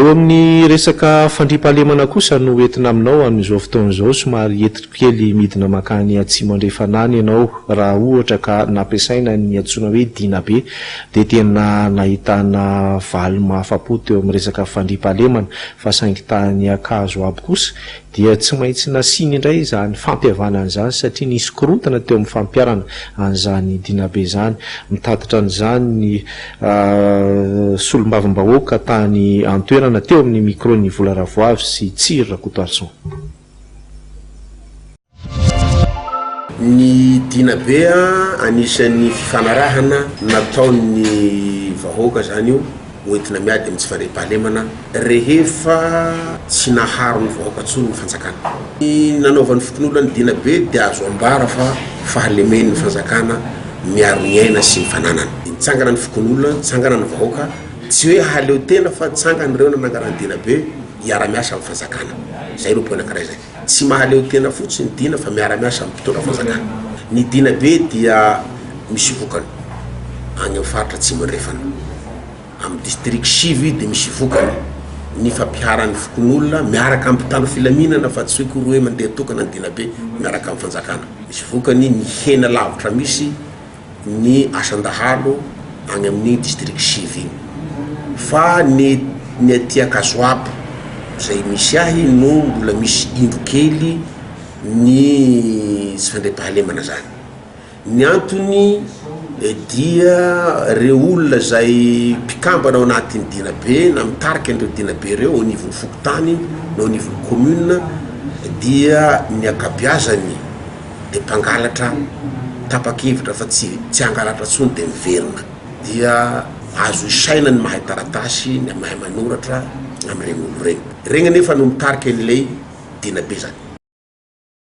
Eo amin'ny resaka fandriampahalemana kosa no entina aminao amin'izao fotoan'izao somary etiko kely midina makany atsimo andrefanany ianao raha ohatra ka nampiasaina ny antsoina hoe dinabe dia tena nahitana valy mahafapo teo amin'ny resaka fandriampahalemana fa saingy tany akazo aby kosa dia tsy maintsy nasiny indray izany fampihavana an'izany satria nisy korontana teo amin'ny fampiarana an'izany dinabe izany mitatitra an'izany ny solombavambahoaka tany antoerana teo amin'ny micro ny Vola Ravoavy sy Tsiro Rakotoarson. Ny dinabe anisan'ny fifanarahana nataon'ny vahoaka zany io hoentina miady amin'ny tsy fandriampahalemana rehefa tsy naharo ny vahoaka tsony ny fanjakana. Ny nanaovan'ny fokon'olona ny dinabe dia azo ambara fa fahalemen'ny fanjakana miaro ny aina sy ny fananana. Nitsangana ny fokon'olona, tsangana ny vahoaka, tsy hoe haleo tena fa tsangana ireo nanangarany dinabe hiara-miasa amin'ny fanjakana. Zay ro point anankiray zay. Tsy mahaleo tena fotsiny ny dina fa miara-miasa amin'ny mpitondra fanjakana. Ny dinabe dia misy vokany agny amin'ny faritra Atsimo andrefana. Amin'ny district Sivy dia misy vokany ny fampiaran'ny fokon'olona miaraka amin'ny mpitandro filaminana fa tsy hoe koa hoe mandeha tokana ny dinabe miaraka amin'ny fanjakana. Misy vokany ny hena lavitra misy ny asandahalo agny amin'ny district Sivy iny. Fa ny aty Akazoaby zay misy ahy no mbola misy indro kely ny tsy fandriampahalemana zany. Ny antony dia reo olona zay mpikambana ao anatin'ny dinabe na mitarika an'ireo dinabe reo au niveau fokotany na au niveau commune dia ny akabiazany dia mpangalatra tapa-kevitra fa tsy angalatra tsony dia miverina. Dia azo isaina ny mahay taratasy ny mahay manoratra amin'ireny olo regny. Regny nefa no mitarika an'ilay dinabe zany.